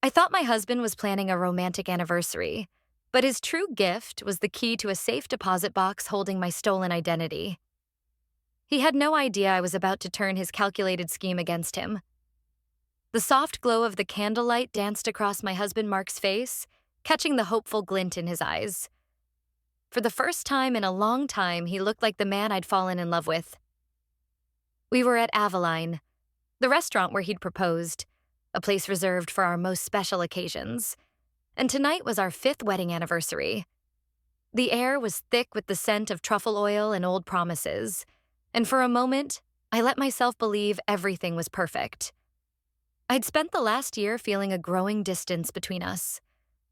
I thought my husband was planning a romantic anniversary, but his true gift was the key to a safe deposit box holding my stolen identity. He had no idea I was about to turn his calculated scheme against him. The soft glow of the candlelight danced across my husband Mark's face, catching the hopeful glint in his eyes. For the first time in a long time, he looked like the man I'd fallen in love with. We were at Aveline, the restaurant where he'd proposed, a place reserved for our most special occasions. And tonight was our 5th wedding anniversary. The air was thick with the scent of truffle oil and old promises, and for a moment, I let myself believe everything was perfect. I'd spent the last year feeling a growing distance between us,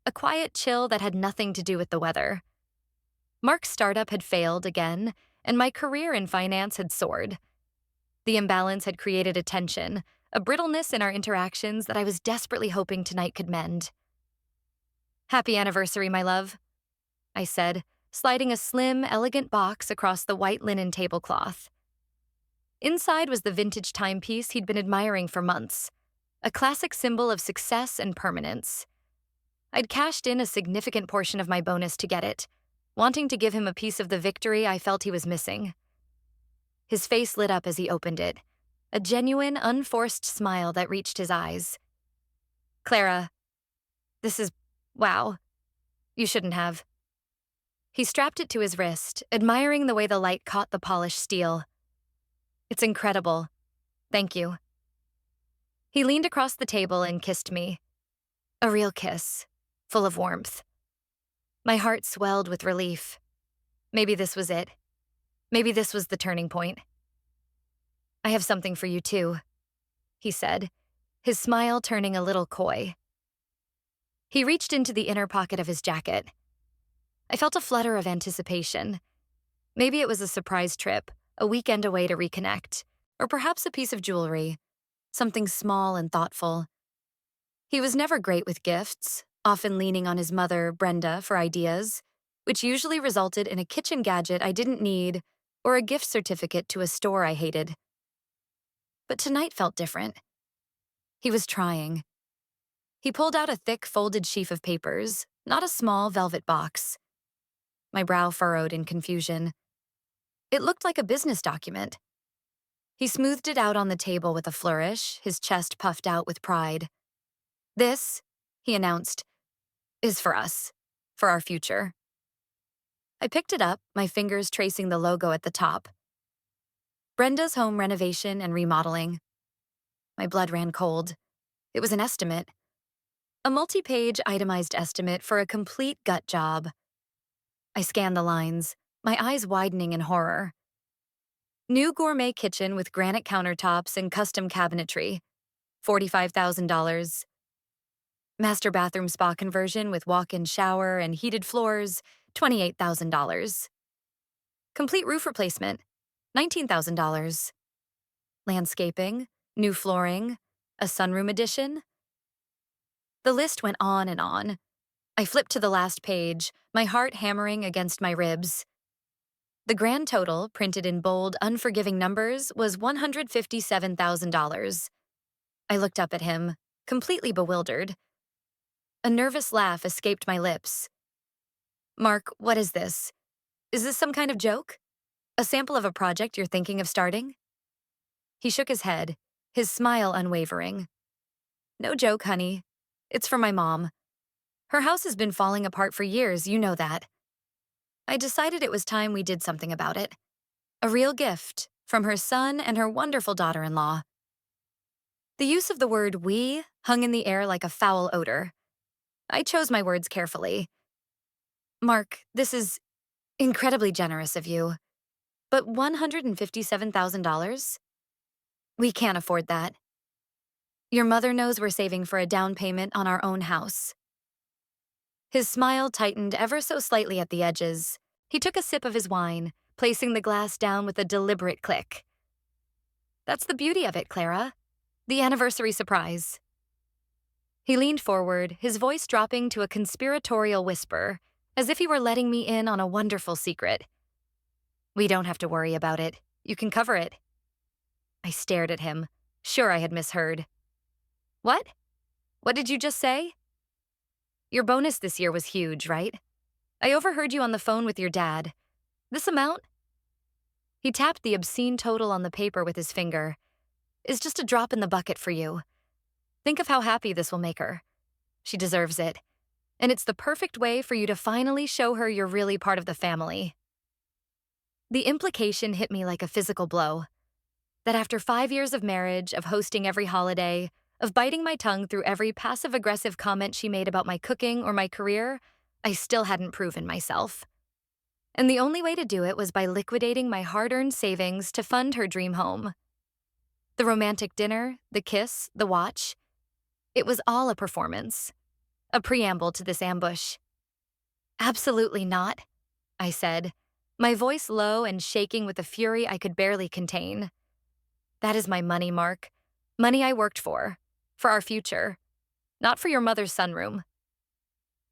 a quiet chill that had nothing to do with the weather. Mark's startup had failed again, and my career in finance had soared. The imbalance had created a tension, a brittleness in our interactions that I was desperately hoping tonight could mend. "Happy anniversary, my love," I said, sliding a slim, elegant box across the white linen tablecloth. Inside was the vintage timepiece he'd been admiring for months, a classic symbol of success and permanence. I'd cashed in a significant portion of my bonus to get it, wanting to give him a piece of the victory I felt he was missing. His face lit up as he opened it, a genuine, unforced smile that reached his eyes. "Clara, this is, wow. You shouldn't have." He strapped it to his wrist, admiring the way the light caught the polished steel. "It's incredible. Thank you." He leaned across the table and kissed me. A real kiss, full of warmth. My heart swelled with relief. Maybe this was it. Maybe this was the turning point. "I have something for you too," he said, his smile turning a little coy. He reached into the inner pocket of his jacket. I felt a flutter of anticipation. Maybe it was a surprise trip, a weekend away to reconnect, or perhaps a piece of jewelry, something small and thoughtful. He was never great with gifts, often leaning on his mother, Brenda, for ideas, which usually resulted in a kitchen gadget I didn't need or a gift certificate to a store I hated. But tonight felt different. He was trying. He pulled out a thick, folded sheaf of papers, not a small velvet box. My brow furrowed in confusion. It looked like a business document. He smoothed it out on the table with a flourish, his chest puffed out with pride. "This," he announced, "is for us, for our future." I picked it up, my fingers tracing the logo at the top. Brenda's Home Renovation and Remodeling. My blood ran cold. It was an estimate. A multi-page itemized estimate for a complete gut job. I scanned the lines, my eyes widening in horror. New gourmet kitchen with granite countertops and custom cabinetry, $45,000. Master bathroom spa conversion with walk-in shower and heated floors, $28,000. Complete roof replacement, $19,000. Landscaping, new flooring, a sunroom addition. The list went on and on. I flipped to the last page, my heart hammering against my ribs. The grand total, printed in bold, unforgiving numbers, was $157,000. I looked up at him, completely bewildered. A nervous laugh escaped my lips. "Mark, what is this? Is this some kind of joke? A sample of a project you're thinking of starting?" He shook his head, his smile unwavering. "No joke, honey. It's for my mom. Her house has been falling apart for years, you know that. I decided it was time we did something about it. A real gift from her son and her wonderful daughter-in-law." The use of the word "we" hung in the air like a foul odor. I chose my words carefully. "Mark, this is incredibly generous of you. But $157,000? We can't afford that. Your mother knows we're saving for a down payment on our own house." His smile tightened ever so slightly at the edges. He took a sip of his wine, placing the glass down with a deliberate click. "That's the beauty of it, Clara. The anniversary surprise." He leaned forward, his voice dropping to a conspiratorial whisper, as if he were letting me in on a wonderful secret. "We don't have to worry about it. You can cover it." I stared at him, sure I had misheard. "What? What did you just say? Your bonus this year was huge, right? I overheard you on the phone with your dad. This amount? He tapped the obscene total on the paper with his finger. Is just a drop in the bucket for you. Think of how happy this will make her. She deserves it. And it's the perfect way for you to finally show her you're really part of the family. The implication hit me like a physical blow. That after 5 years of marriage, of hosting every holiday, of biting my tongue through every passive-aggressive comment she made about my cooking or my career, I still hadn't proven myself. And the only way to do it was by liquidating my hard-earned savings to fund her dream home. The romantic dinner, the kiss, the watch, it was all a performance, a preamble to this ambush. Absolutely not, I said, my voice low and shaking with a fury I could barely contain. That is my money, Mark. Money I worked for our future, not for your mother's sunroom.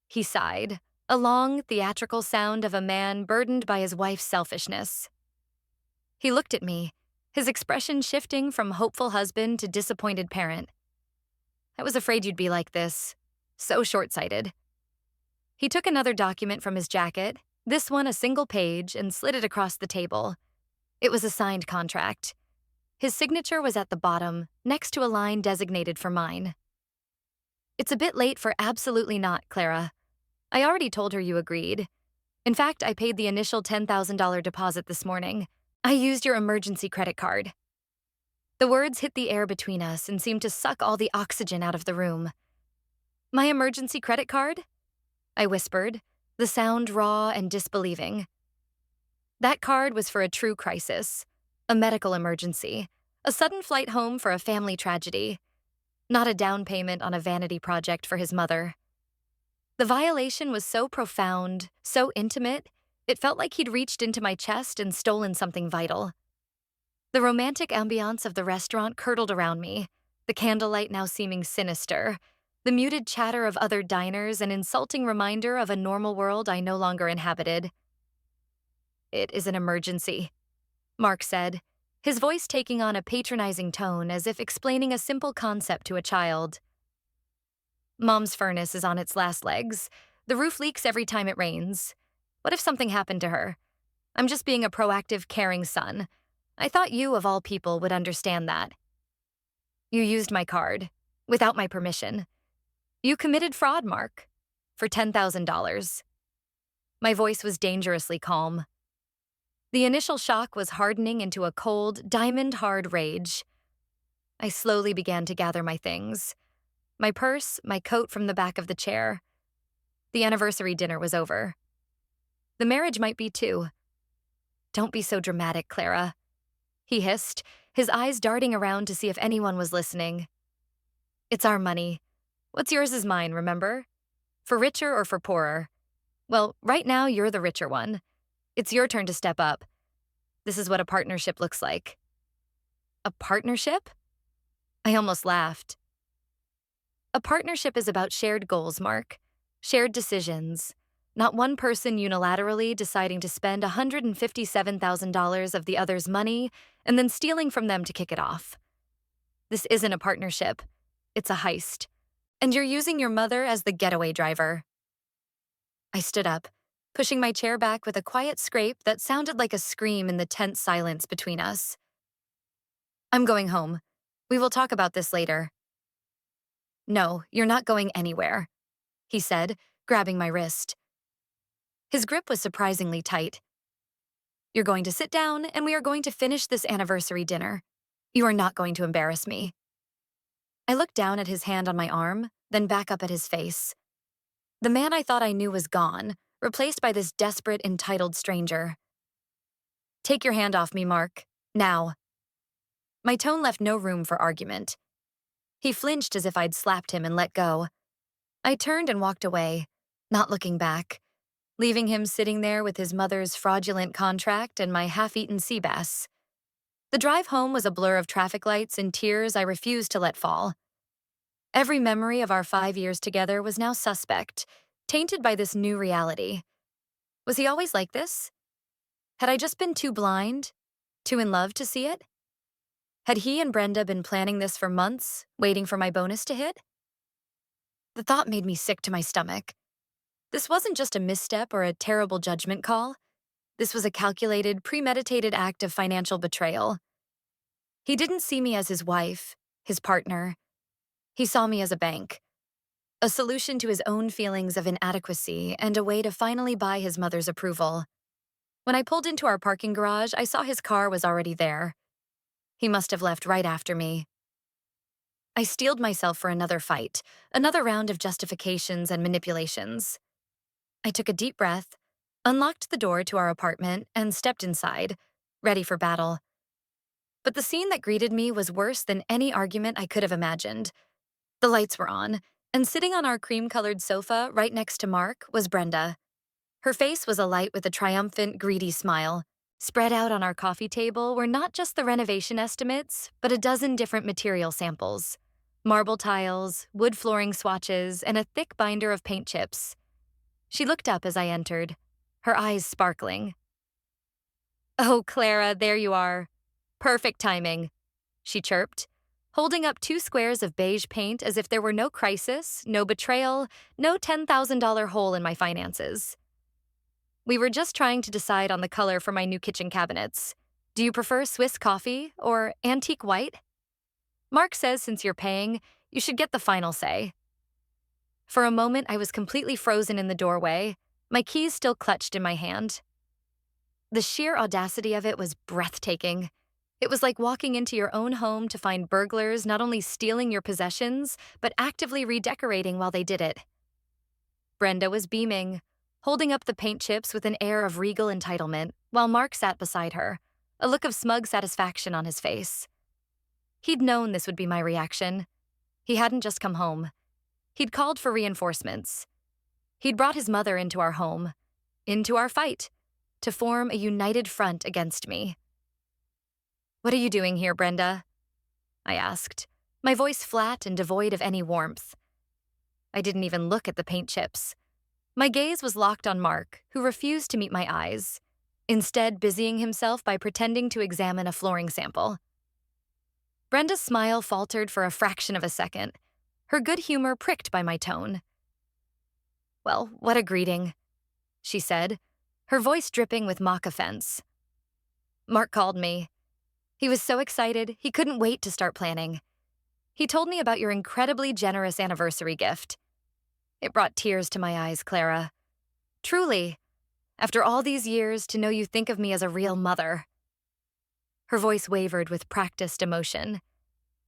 He sighed, a long, theatrical sound of a man burdened by his wife's selfishness. He looked at me, his expression shifting from hopeful husband to disappointed parent. I was afraid you'd be like this. So short-sighted. He took another document from his jacket, this one a single page, and slid it across the table. It was a signed contract. His signature was at the bottom, next to a line designated for mine. It's a bit late for absolutely not, Clara. I already told her you agreed. In fact, I paid the initial $10,000 deposit this morning. I used your emergency credit card. The words hit the air between us and seemed to suck all the oxygen out of the room. My emergency credit card? I whispered, the sound raw and disbelieving. That card was for a true crisis, a medical emergency, a sudden flight home for a family tragedy, not a down payment on a vanity project for his mother. The violation was so profound, so intimate, it felt like he'd reached into my chest and stolen something vital. The romantic ambiance of the restaurant curdled around me, the candlelight now seeming sinister, the muted chatter of other diners an insulting reminder of a normal world I no longer inhabited. It is an emergency, Mark said, his voice taking on a patronizing tone as if explaining a simple concept to a child. Mom's furnace is on its last legs. The roof leaks every time it rains. What if something happened to her? I'm just being a proactive, caring son. I thought you, of all people, would understand that. You used my card, without my permission. You committed fraud, Mark, for $10,000. My voice was dangerously calm. The initial shock was hardening into a cold, diamond-hard rage. I slowly began to gather my things. My purse, my coat from the back of the chair. The anniversary dinner was over. The marriage might be too. Don't be so dramatic, Clara, he hissed, his eyes darting around to see if anyone was listening. It's our money. What's yours is mine, remember? For richer or for poorer. Well, right now you're the richer one. It's your turn to step up. This is what a partnership looks like. A partnership? I almost laughed. A partnership is about shared goals, Mark. Shared decisions. Not one person unilaterally deciding to spend $157,000 of the other's money and then stealing from them to kick it off. This isn't a partnership. It's a heist. And you're using your mother as the getaway driver. I stood up, pushing my chair back with a quiet scrape that sounded like a scream in the tense silence between us. I'm going home. We will talk about this later. No, you're not going anywhere, he said, grabbing my wrist. His grip was surprisingly tight. You're going to sit down, and we are going to finish this anniversary dinner. You are not going to embarrass me. I looked down at his hand on my arm, then back up at his face. The man I thought I knew was gone, replaced by this desperate, entitled stranger. Take your hand off me, Mark. Now. My tone left no room for argument. He flinched as if I'd slapped him and let go. I turned and walked away, not looking back, leaving him sitting there with his mother's fraudulent contract and my half-eaten sea bass. The drive home was a blur of traffic lights and tears I refused to let fall. Every memory of our 5 years together was now suspect, tainted by this new reality. Was he always like this? Had I just been too blind, too in love to see it? Had he and Brenda been planning this for months, waiting for my bonus to hit? The thought made me sick to my stomach. This wasn't just a misstep or a terrible judgment call. This was a calculated, premeditated act of financial betrayal. He didn't see me as his wife, his partner. He saw me as a bank, a solution to his own feelings of inadequacy and a way to finally buy his mother's approval. When I pulled into our parking garage, I saw his car was already there. He must have left right after me. I steeled myself for another fight, another round of justifications and manipulations. I took a deep breath, unlocked the door to our apartment, and stepped inside, ready for battle. But the scene that greeted me was worse than any argument I could have imagined. The lights were on, and sitting on our cream-colored sofa right next to Mark was Brenda. Her face was alight with a triumphant, greedy smile. Spread out on our coffee table were not just the renovation estimates, but a dozen different material samples. Marble tiles, wood flooring swatches, and a thick binder of paint chips. She looked up as I entered, her eyes sparkling. "Oh, Clara, there you are. Perfect timing," she chirped, holding up 2 squares of beige paint as if there were no crisis, no betrayal, no $10,000 hole in my finances. "We were just trying to decide on the color for my new kitchen cabinets. Do you prefer Swiss coffee or antique white? Mark says since you're paying, you should get the final say." For a moment, I was completely frozen in the doorway, my keys still clutched in my hand. The sheer audacity of it was breathtaking. It was like walking into your own home to find burglars not only stealing your possessions, but actively redecorating while they did it. Brenda was beaming, holding up the paint chips with an air of regal entitlement, while Mark sat beside her, a look of smug satisfaction on his face. He'd known this would be my reaction. He hadn't just come home. He'd called for reinforcements. He'd brought his mother into our home, into our fight, to form a united front against me. "What are you doing here, Brenda?" I asked, my voice flat and devoid of any warmth. I didn't even look at the paint chips. My gaze was locked on Mark, who refused to meet my eyes, instead busying himself by pretending to examine a flooring sample. Brenda's smile faltered for a fraction of a second, her good humor pricked by my tone. "Well, what a greeting," she said, her voice dripping with mock offense. "Mark called me. He was so excited, he couldn't wait to start planning. He told me about your incredibly generous anniversary gift. It brought tears to my eyes, Clara. Truly, after all these years, to know you think of me as a real mother." Her voice wavered with practiced emotion.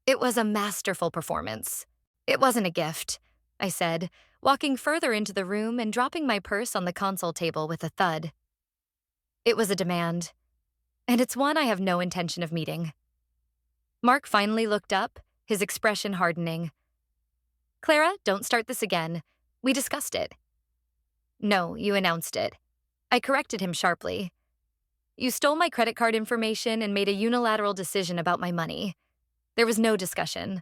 It was a masterful performance. "It wasn't a gift," I said, walking further into the room and dropping my purse on the console table with a thud. "It was a demand, and it's one I have no intention of meeting." Mark finally looked up, his expression hardening. "Clara, don't start this again. We discussed it." "No, you announced it." I corrected him sharply. "You stole my credit card information and made a unilateral decision about my money. There was no discussion."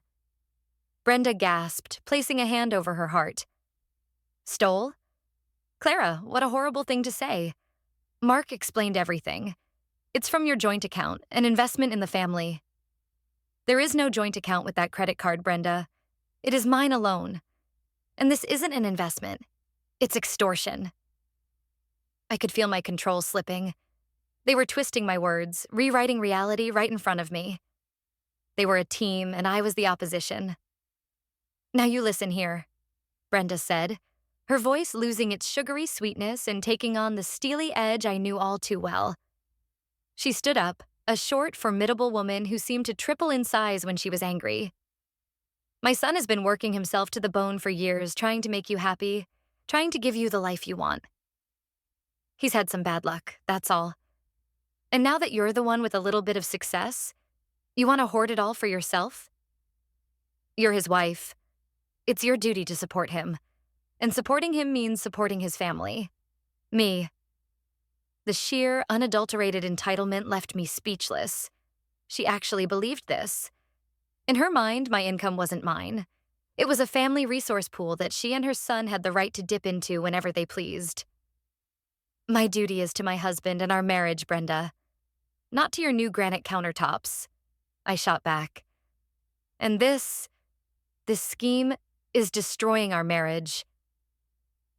Brenda gasped, placing a hand over her heart. "Stole? Clara, what a horrible thing to say. Mark explained everything. It's from your joint account, an investment in the family." "There is no joint account with that credit card, Brenda. It is mine alone. And this isn't an investment. It's extortion." I could feel my control slipping. They were twisting my words, rewriting reality right in front of me. They were a team, and I was the opposition. "Now you listen here," Brenda said, her voice losing its sugary sweetness and taking on the steely edge I knew all too well. She stood up, a short, formidable woman who seemed to triple in size when she was angry. "My son has been working himself to the bone for years, trying to make you happy, trying to give you the life you want. He's had some bad luck, that's all. And now that you're the one with a little bit of success, you want to hoard it all for yourself? You're his wife. It's your duty to support him. And supporting him means supporting his family. Me." The sheer, unadulterated entitlement left me speechless. She actually believed this. In her mind, my income wasn't mine. It was a family resource pool that she and her son had the right to dip into whenever they pleased. "My duty is to my husband and our marriage, Brenda. Not to your new granite countertops," I shot back. "And this scheme, is destroying our marriage.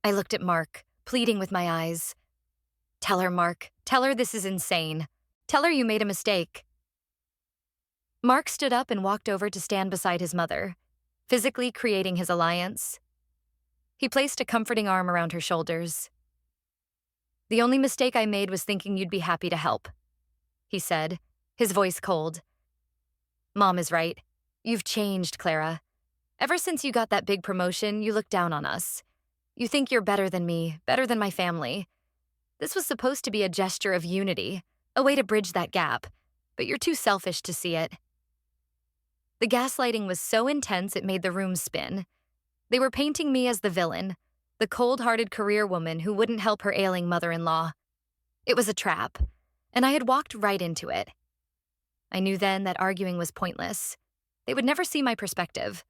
I looked at Mark, pleading with my eyes. Tell her, Mark. Tell her this is insane. Tell her you made a mistake. Mark stood up and walked over to stand beside his mother, physically creating his alliance. He placed a comforting arm around her shoulders. The only mistake I made was thinking you'd be happy to help, he said, his voice cold. Mom is right. You've changed, Clara. Ever since you got that big promotion, you look down on us. You think you're better than me, better than my family. This was supposed to be a gesture of unity, a way to bridge that gap, but you're too selfish to see it. The gaslighting was so intense it made the room spin. They were painting me as the villain, the cold-hearted career woman who wouldn't help her ailing mother-in-law. It was a trap, and I had walked right into it. I knew then that arguing was pointless. They would never see my perspective.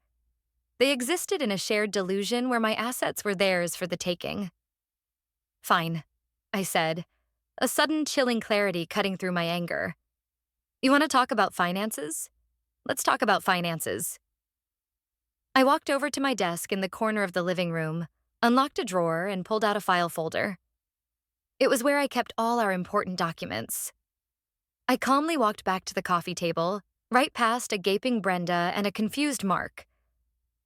They existed in a shared delusion where my assets were theirs for the taking. Fine, I said, a sudden chilling clarity cutting through my anger. You want to talk about finances? Let's talk about finances. I walked over to my desk in the corner of the living room, unlocked a drawer, and pulled out a file folder. It was where I kept all our important documents. I calmly walked back to the coffee table, right past a gaping Brenda and a confused Mark.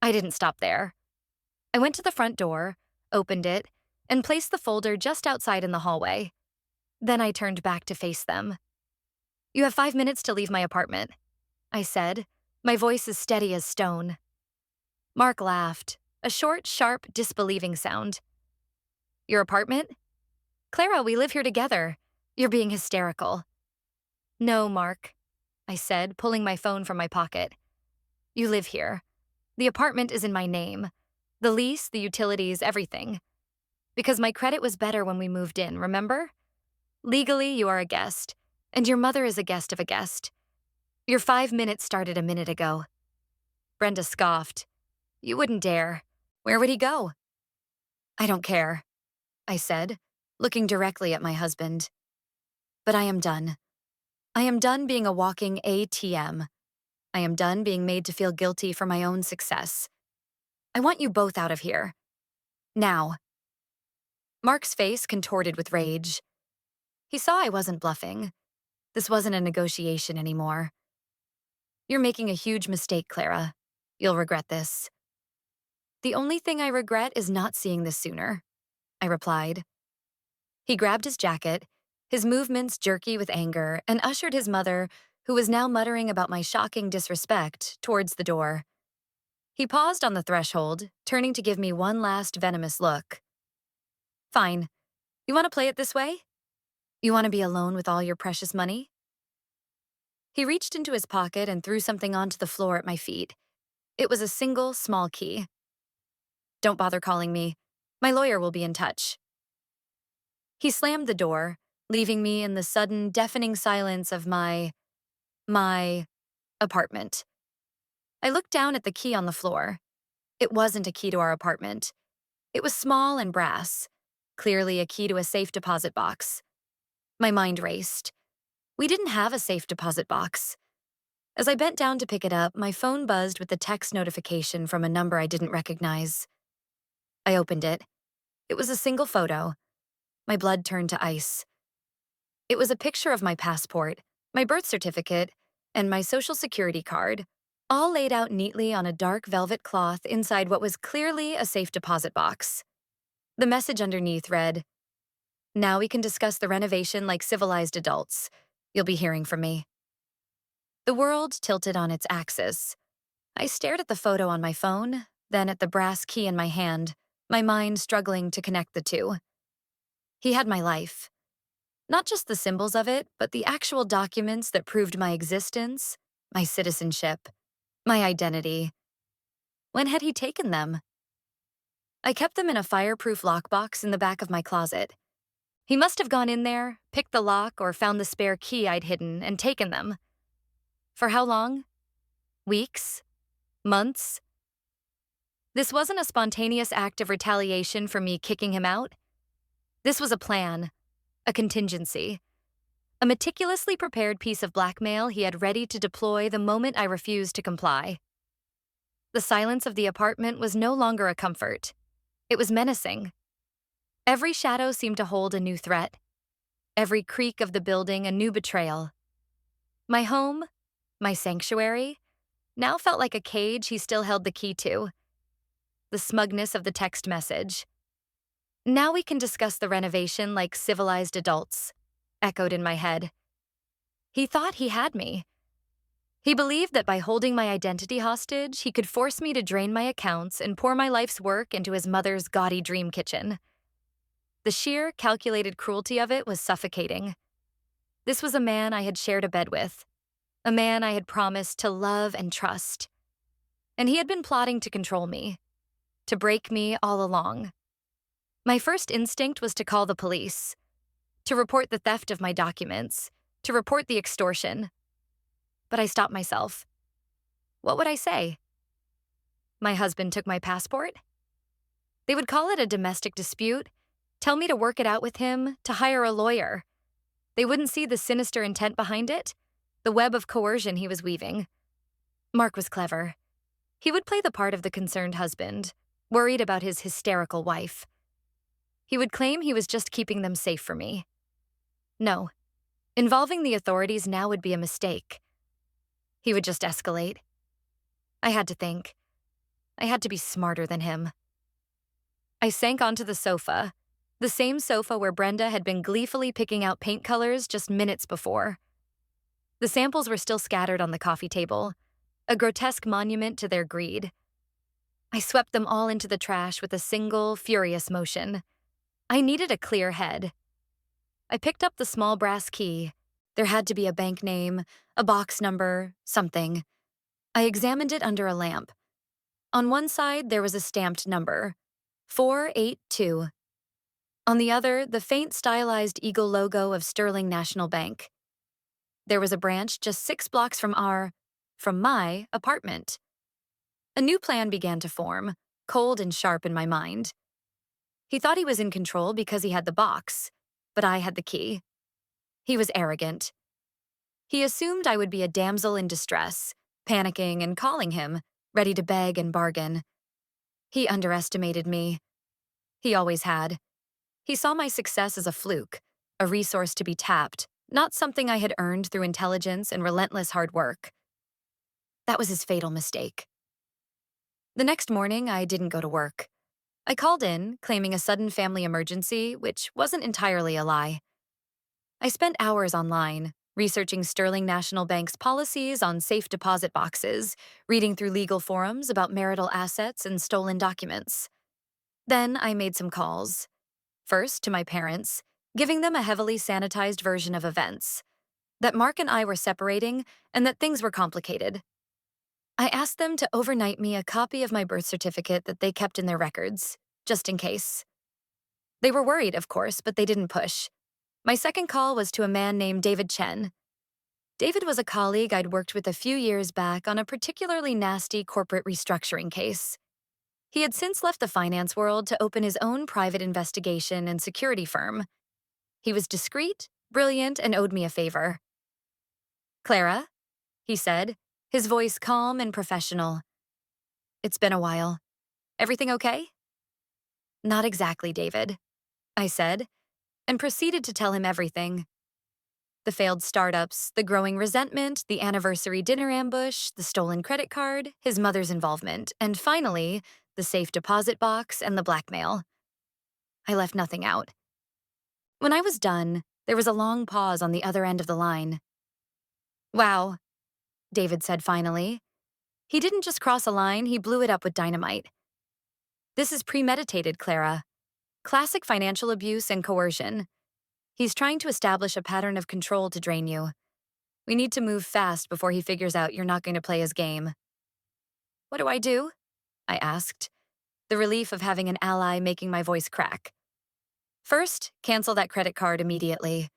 I didn't stop there. I went to the front door, opened it, and placed the folder just outside in the hallway. Then I turned back to face them. You have 5 minutes to leave my apartment, I said, my voice as steady as stone. Mark laughed, a short, sharp, disbelieving sound. Your apartment? Clara, we live here together. You're being hysterical. No, Mark, I said, pulling my phone from my pocket. You live here. The apartment is in my name. The lease, the utilities, everything. Because my credit was better when we moved in, remember? Legally, you are a guest, and your mother is a guest of a guest. Your 5 minutes started a minute ago. Brenda scoffed. You wouldn't dare. Where would he go? I don't care, I said, looking directly at my husband. But I am done. I am done being a walking ATM. I am done being made to feel guilty for my own success. I want you both out of here. Now. Mark's face contorted with rage. He saw I wasn't bluffing. This wasn't a negotiation anymore. You're making a huge mistake, Clara. You'll regret this. The only thing I regret is not seeing this sooner, I replied. He grabbed his jacket, his movements jerky with anger, and ushered his mother, who was now muttering about my shocking disrespect, towards the door. He paused on the threshold, turning to give me one last venomous look. Fine. You want to play it this way? You want to be alone with all your precious money? He reached into his pocket and threw something onto the floor at my feet. It was a single, small key. Don't bother calling me. My lawyer will be in touch. He slammed the door, leaving me in the sudden, deafening silence of my apartment. I looked down at the key on the floor. It wasn't a key to our apartment. It was small and brass, clearly a key to a safe deposit box. My mind raced. We didn't have a safe deposit box. As I bent down to pick it up, my phone buzzed with a text notification from a number I didn't recognize. I opened it. It was a single photo. My blood turned to ice. It was a picture of my passport, my birth certificate, and my social security card, all laid out neatly on a dark velvet cloth inside what was clearly a safe deposit box. The message underneath read, Now we can discuss the renovation like civilized adults. You'll be hearing from me. The world tilted on its axis. I stared at the photo on my phone, then at the brass key in my hand, my mind struggling to connect the two. He had my life. Not just the symbols of it, but the actual documents that proved my existence, my citizenship, my identity. When had he taken them? I kept them in a fireproof lockbox in the back of my closet. He must have gone in there, picked the lock, or found the spare key I'd hidden and taken them. For how long? Weeks? Months? This wasn't a spontaneous act of retaliation for me kicking him out. This was a plan, a contingency, a meticulously prepared piece of blackmail he had ready to deploy the moment I refused to comply. The silence of the apartment was no longer a comfort. It was menacing. Every shadow seemed to hold a new threat. Every creak of the building a new betrayal. My home, my sanctuary, now felt like a cage he still held the key to. The smugness of the text message. "Now we can discuss the renovation like civilized adults," echoed in my head. He thought he had me. He believed that by holding my identity hostage, he could force me to drain my accounts and pour my life's work into his mother's gaudy dream kitchen. The sheer, calculated cruelty of it was suffocating. This was a man I had shared a bed with, a man I had promised to love and trust. And he had been plotting to control me, to break me all along. My first instinct was to call the police, to report the theft of my documents, to report the extortion. But I stopped myself. What would I say? My husband took my passport? They would call it a domestic dispute, tell me to work it out with him, to hire a lawyer. They wouldn't see the sinister intent behind it, the web of coercion he was weaving. Mark was clever. He would play the part of the concerned husband, worried about his hysterical wife. He would claim he was just keeping them safe for me. No, involving the authorities now would be a mistake. He would just escalate. I had to think. I had to be smarter than him. I sank onto the sofa, the same sofa where Brenda had been gleefully picking out paint colors just minutes before. The samples were still scattered on the coffee table, a grotesque monument to their greed. I swept them all into the trash with a single, furious motion. I needed a clear head. I picked up the small brass key. There had to be a bank name, a box number, something. I examined it under a lamp. On one side, there was a stamped number, 482. On the other, the faint stylized eagle logo of Sterling National Bank. There was a branch just 6 blocks from my apartment. A new plan began to form, cold and sharp in my mind. He thought he was in control because he had the box, but I had the key. He was arrogant. He assumed I would be a damsel in distress, panicking and calling him, ready to beg and bargain. He underestimated me. He always had. He saw my success as a fluke, a resource to be tapped, not something I had earned through intelligence and relentless hard work. That was his fatal mistake. The next morning, I didn't go to work. I called in, claiming a sudden family emergency, which wasn't entirely a lie. I spent hours online, researching Sterling National Bank's policies on safe deposit boxes, reading through legal forums about marital assets and stolen documents. Then I made some calls. First, to my parents, giving them a heavily sanitized version of events, that Mark and I were separating and that things were complicated. I asked them to overnight me a copy of my birth certificate that they kept in their records, just in case. They were worried, of course, but they didn't push. My second call was to a man named David Chen. David was a colleague I'd worked with a few years back on a particularly nasty corporate restructuring case. He had since left the finance world to open his own private investigation and security firm. He was discreet, brilliant, and owed me a favor. "Clara," he said, his voice calm and professional. "It's been a while. Everything okay?" "Not exactly, David," I said, and proceeded to tell him everything. The failed startups, the growing resentment, the anniversary dinner ambush, the stolen credit card, his mother's involvement, and finally, the safe deposit box and the blackmail. I left nothing out. When I was done, there was a long pause on the other end of the line. "Wow," David said finally. He didn't just cross a line, he blew it up with dynamite. "This is premeditated, Clara. Classic financial abuse and coercion. He's trying to establish a pattern of control to drain you. We need to move fast before he figures out you're not going to play his game." "What do I do?" I asked, the relief of having an ally making my voice crack. "First, cancel that credit card immediately.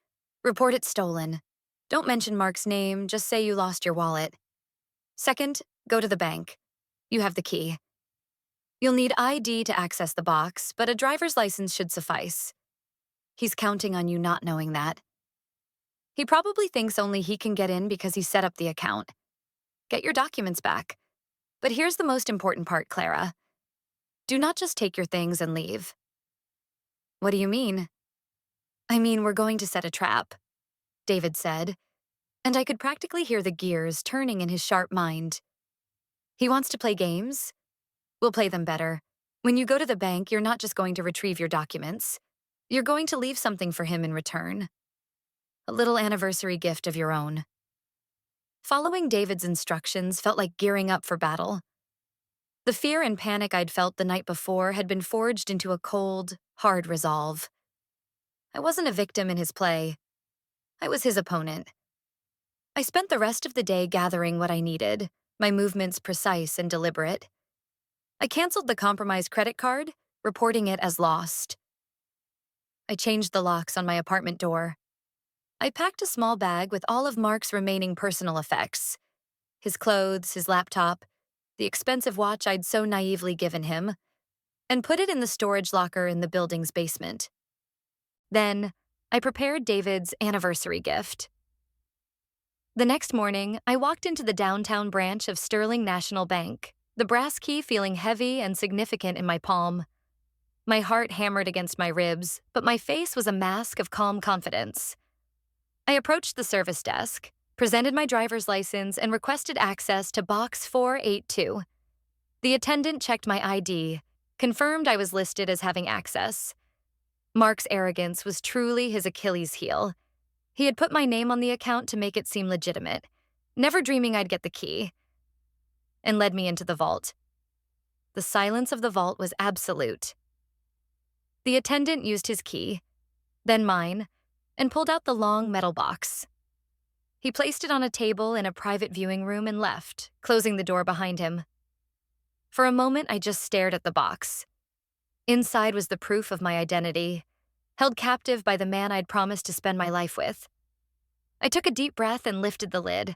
Report it stolen. Don't mention Mark's name, just say you lost your wallet. Second, go to the bank. You have the key. You'll need ID to access the box, but a driver's license should suffice. He's counting on you not knowing that. He probably thinks only he can get in because he set up the account. Get your documents back. But here's the most important part, Clara. Do not just take your things and leave. What do you mean? I mean, we're going to set a trap, David said, and I could practically hear the gears turning in his sharp mind. He wants to play games? We'll play them better. When you go to the bank, you're not just going to retrieve your documents. You're going to leave something for him in return. A little anniversary gift of your own. Following David's instructions felt like gearing up for battle. The fear and panic I'd felt the night before had been forged into a cold, hard resolve. I wasn't a victim in his play. I was his opponent. I spent the rest of the day gathering what I needed, my movements precise and deliberate. I canceled the compromised credit card, reporting it as lost. I changed the locks on my apartment door. I packed a small bag with all of Mark's remaining personal effects. His clothes, his laptop, the expensive watch I'd so naively given him, and put it in the storage locker in the building's basement. Then, I prepared David's anniversary gift. The next morning, I walked into the downtown branch of Sterling National Bank, the brass key feeling heavy and significant in my palm. My heart hammered against my ribs, but my face was a mask of calm confidence. I approached the service desk, presented my driver's license, and requested access to Box 482. The attendant checked my ID, confirmed I was listed as having access. Mark's arrogance was truly his Achilles heel. He had put my name on the account to make it seem legitimate, never dreaming I'd get the key, and led me into the vault. The silence of the vault was absolute. The attendant used his key, then mine, and pulled out the long metal box. He placed it on a table in a private viewing room and left, closing the door behind him. For a moment, I just stared at the box. Inside was the proof of my identity, held captive by the man I'd promised to spend my life with. I took a deep breath and lifted the lid.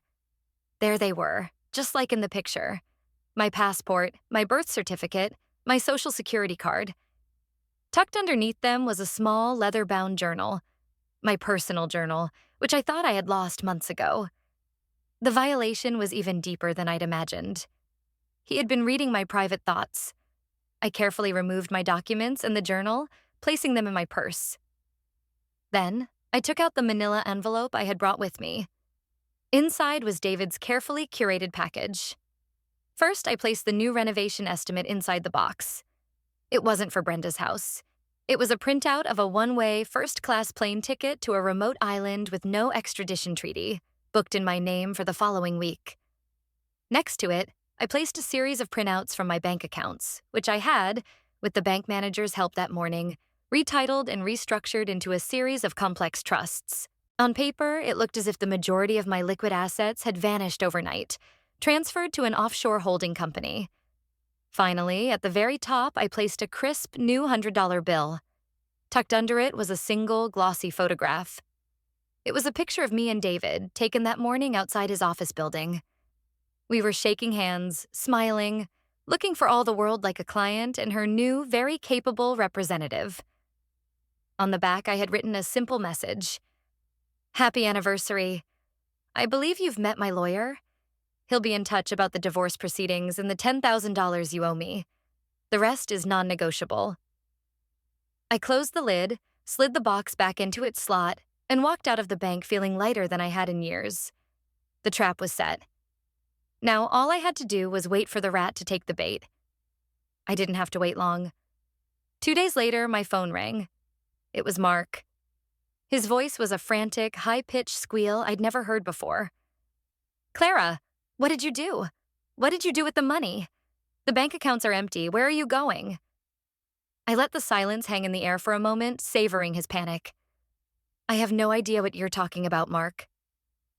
There they were, just like in the picture. My passport, my birth certificate, my social security card. Tucked underneath them was a small, leather-bound journal, my personal journal, which I thought I had lost months ago. The violation was even deeper than I'd imagined. He had been reading my private thoughts. I carefully removed my documents and the journal, placing them in my purse. Then, I took out the manila envelope I had brought with me. Inside was David's carefully curated package. First, I placed the new renovation estimate inside the box. It wasn't for Brenda's house. It was a printout of a one-way, first-class plane ticket to a remote island with no extradition treaty, booked in my name for the following week. Next to it, I placed a series of printouts from my bank accounts, which I had, with the bank manager's help that morning, retitled and restructured into a series of complex trusts. On paper, it looked as if the majority of my liquid assets had vanished overnight, transferred to an offshore holding company. Finally, at the very top, I placed a crisp, new $100 bill. Tucked under it was a single, glossy photograph. It was a picture of me and David, taken that morning outside his office building. We were shaking hands, smiling, looking for all the world like a client and her new, very capable representative. On the back, I had written a simple message. Happy anniversary. I believe you've met my lawyer. He'll be in touch about the divorce proceedings and the $10,000 you owe me. The rest is non-negotiable. I closed the lid, slid the box back into its slot, and walked out of the bank feeling lighter than I had in years. The trap was set. Now, all I had to do was wait for the rat to take the bait. I didn't have to wait long. 2 days later, my phone rang. It was Mark. His voice was a frantic, high-pitched squeal I'd never heard before. Clara, what did you do? What did you do with the money? The bank accounts are empty. Where are you going? I let the silence hang in the air for a moment, savoring his panic. I have no idea what you're talking about, Mark,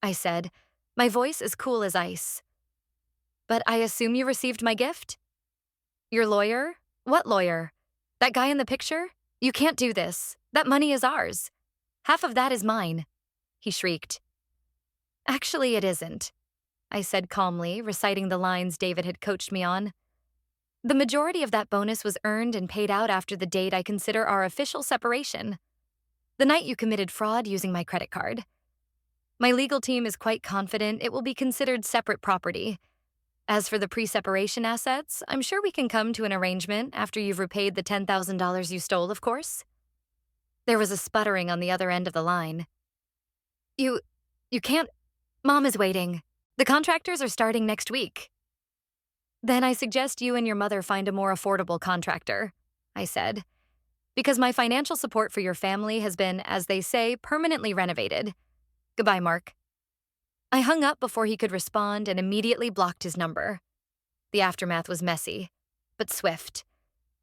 I said, my voice as cool as ice. But I assume you received my gift? Your lawyer? What lawyer? That guy in the picture? You can't do this. That money is ours. Half of that is mine, he shrieked. Actually, it isn't, I said calmly, reciting the lines David had coached me on. The majority of that bonus was earned and paid out after the date I consider our official separation. The night you committed fraud using my credit card. My legal team is quite confident it will be considered separate property. As for the pre-separation assets, I'm sure we can come to an arrangement after you've repaid the $10,000 you stole, of course. There was a sputtering on the other end of the line. You, you can't. Mom is waiting. The contractors are starting next week. Then I suggest you and your mother find a more affordable contractor, I said, because my financial support for your family has been, as they say, permanently renovated. Goodbye, Mark. I hung up before he could respond and immediately blocked his number. The aftermath was messy, but swift.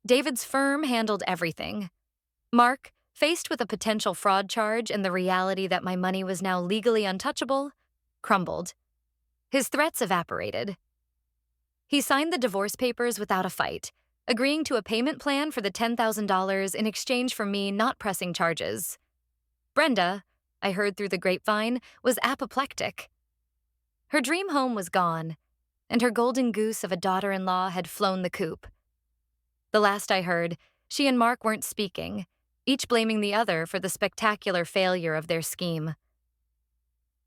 David's firm handled everything. Mark, faced with a potential fraud charge and the reality that my money was now legally untouchable, crumbled. His threats evaporated. He signed the divorce papers without a fight, agreeing to a payment plan for the $10,000 in exchange for me not pressing charges. Brenda, I heard through the grapevine, was apoplectic. Her dream home was gone, and her golden goose of a daughter-in-law had flown the coop. The last I heard, she and Mark weren't speaking, each blaming the other for the spectacular failure of their scheme.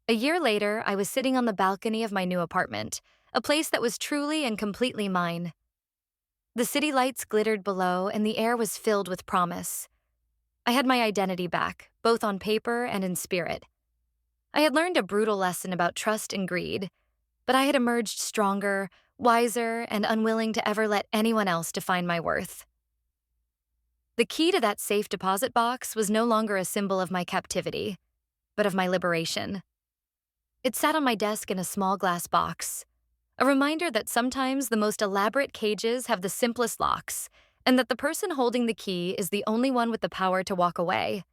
A year later, I was sitting on the balcony of my new apartment, a place that was truly and completely mine. The city lights glittered below, and the air was filled with promise. I had my identity back, both on paper and in spirit. I had learned a brutal lesson about trust and greed, but I had emerged stronger, wiser, and unwilling to ever let anyone else define my worth. The key to that safe deposit box was no longer a symbol of my captivity, but of my liberation. It sat on my desk in a small glass box, a reminder that sometimes the most elaborate cages have the simplest locks, and that the person holding the key is the only one with the power to walk away.